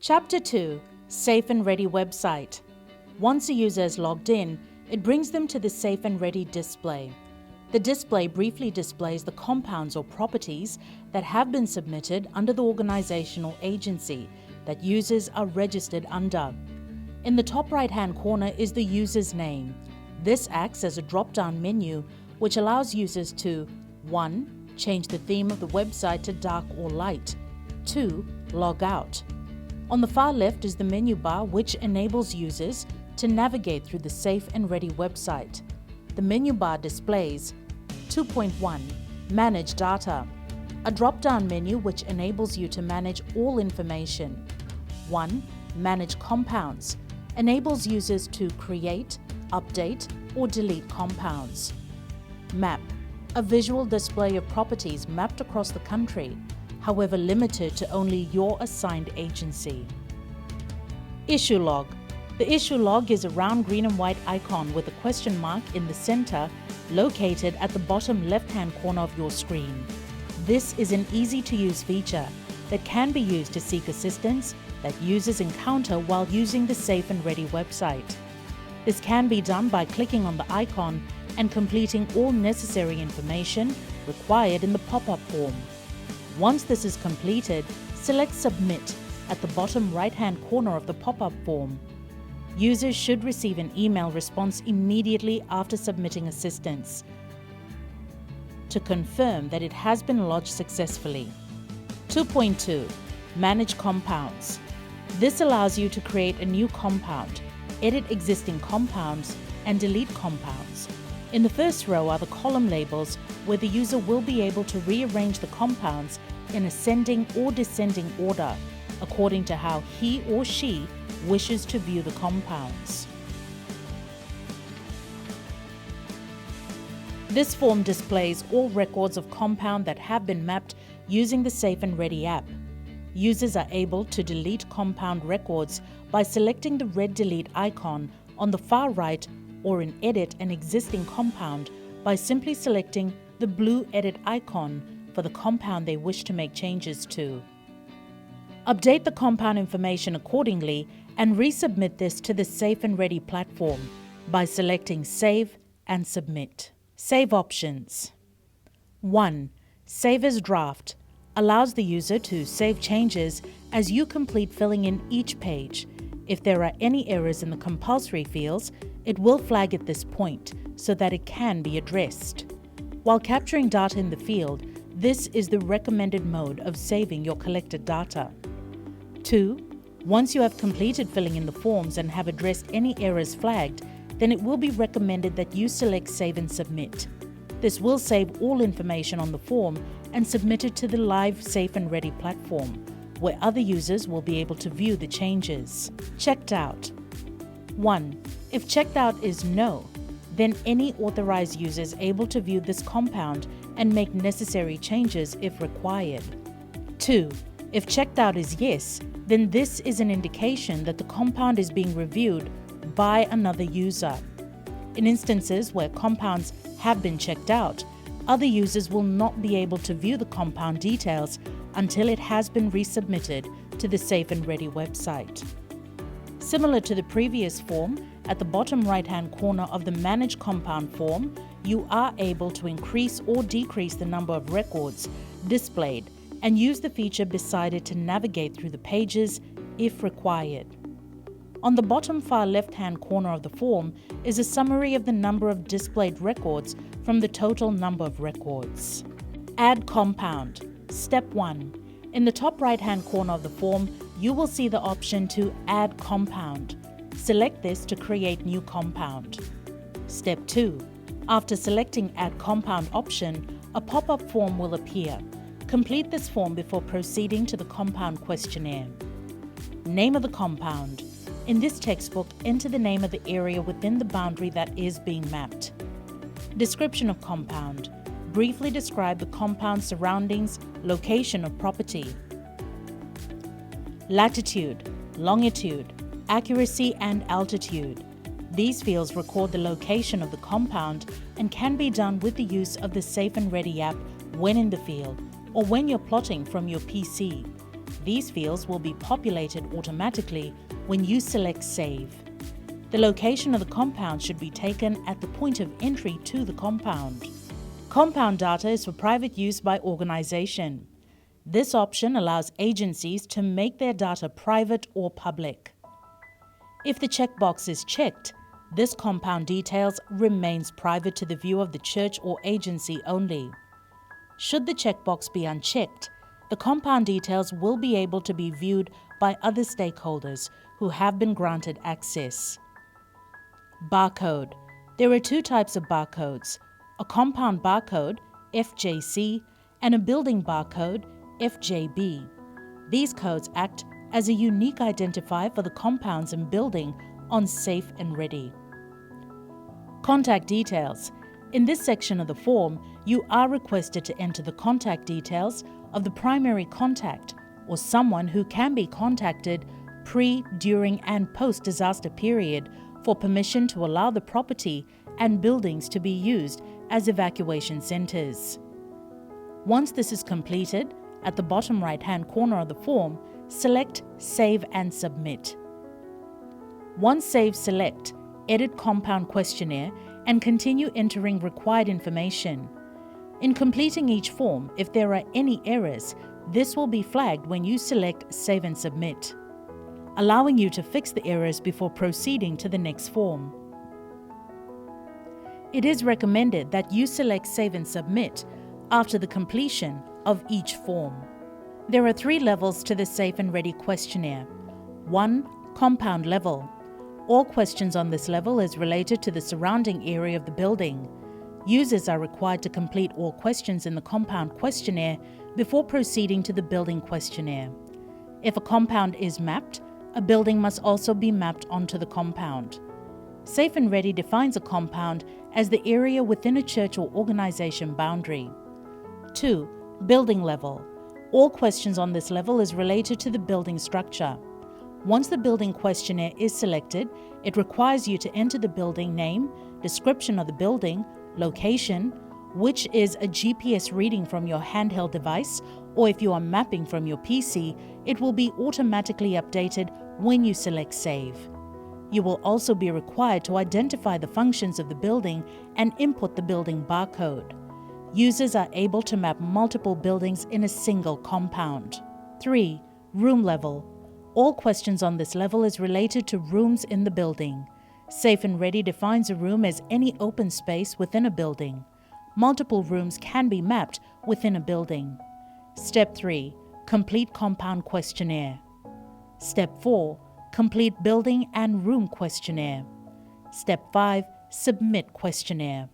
Chapter 2. Safe and Ready website. Once a user is logged in, it brings them to the Safe and Ready display. The display briefly displays the compounds or properties that have been submitted under the organizational agency that users are registered under. In the top right-hand corner is the user's name. This acts as a drop-down menu which allows users to 1. Change the theme of the website to dark or light. 2. Log out. On the far left is the menu bar which enables users to navigate through the Safe and Ready website. The menu bar displays 2.1. Manage data, a drop-down menu which enables you to manage all information. 1. Manage compounds, enables users to create, update, or delete compounds. Map, a visual display of properties mapped across the country, however limited to only your assigned agency. Issue log. The issue log is a round green and white icon with a question mark in the center located at the bottom left-hand corner of your screen. This is an easy-to-use feature that can be used to seek assistance that users encounter while using the Safe and Ready website. This can be done by clicking on the icon and completing all necessary information required in the pop-up form. Once this is completed, select Submit at the bottom right-hand corner of the pop-up form. Users should receive an email response immediately after submitting assistance to confirm that it has been lodged successfully. 2.2. Manage compounds. This allows you to create a new compound, edit existing compounds, and delete compounds. In the first row are the column labels where the user will be able to rearrange the compounds in ascending or descending order according to how he or she wishes to view the compounds. This form displays all records of compound that have been mapped using the Safe and Ready app. Users are able to delete compound records by selecting the red delete icon on the far right or edit an existing compound by simply selecting the blue edit icon for the compound they wish to make changes to. Update the compound information accordingly and resubmit this to the Safe and Ready platform by selecting Save and Submit. Save options. 1. Save as draft allows the user to save changes as you complete filling in each page. If there are any errors in the compulsory fields, it will flag at this point so that it can be addressed. While capturing data in the field, this is the recommended mode of saving your collected data. 2. Once you have completed filling in the forms and have addressed any errors flagged, then it will be recommended that you select Save and Submit. This will save all information on the form and submit it to the live Safe and Ready platform, where other users will be able to view the changes. Checked out. 1. If checked out is no, then any authorized user is able to view this compound and make necessary changes if required. 2. If checked out is yes, then this is an indication that the compound is being reviewed by another user. In instances where compounds have been checked out, other users will not be able to view the compound details until it has been resubmitted to the Safe and Ready website. Similar to the previous form, at the bottom right-hand corner of the Manage Compound form, you are able to increase or decrease the number of records displayed and use the feature beside it to navigate through the pages if required. On the bottom far left-hand corner of the form is a summary of the number of displayed records from the total number of records. Add compound. Step 1. In the top right-hand corner of the form, you will see the option to Add Compound. Select this to create new compound. Step 2. After selecting Add Compound option, a pop-up form will appear. Complete this form before proceeding to the compound questionnaire. Name of the compound. In this textbook, enter the name of the area within the boundary that is being mapped. Description of compound. Briefly describe the compound's surroundings, location of property. Latitude, longitude, accuracy and altitude. These fields record the location of the compound and can be done with the use of the Safe and Ready app when in the field or when you're plotting from your PC. these fields will be populated automatically when you select Save. The location of the compound should be taken at the point of entry to the compound. Compound data is for private use by organization. This option allows agencies to make their data private or public. If the checkbox is checked, this compound details remains private to the view of the church or agency only. Should the checkbox be unchecked, the compound details will be able to be viewed by other stakeholders who have been granted access. Barcode. There are two types of barcodes: a compound barcode, FJC, and a building barcode, FJB. These codes act as a unique identifier for the compounds and building on Safe and Redi. Contact details. In this section of the form, you are requested to enter the contact details of the primary contact or someone who can be contacted pre, during, and post-disaster period for permission to allow the property and buildings to be used as evacuation centers. Once this is completed, at the bottom right-hand corner of the form, select Save and Submit. Once saved, select Edit Compound Questionnaire and continue entering required information. In completing each form, if there are any errors, this will be flagged when you select Save and Submit, allowing you to fix the errors before proceeding to the next form. It is recommended that you select Save and Submit after the completion of each form. There are 3 levels to the Safe and Redi questionnaire. 1. Compound level. All questions on this level is related to the surrounding area of the building. Users are required to complete all questions in the compound questionnaire before proceeding to the building questionnaire. If a compound is mapped, a building must also be mapped onto the compound. Safe and Redi defines a compound as the area within a church or organization boundary. 2. Building level. All questions on this level is related to the building structure. Once the building questionnaire is selected, it requires you to enter the building name, description of the building, location, which is a GPS reading from your handheld device, or if you are mapping from your PC, it will be automatically updated when you select Save. You will also be required to identify the functions of the building and input the building barcode. Users are able to map multiple buildings in a single compound. 3. Room level. All questions on this level is related to rooms in the building. Safe and Redi defines a room as any open space within a building. Multiple rooms can be mapped within a building. Step 3. Complete compound questionnaire. Step 4. Complete building and room questionnaire. Step 5. Submit questionnaire.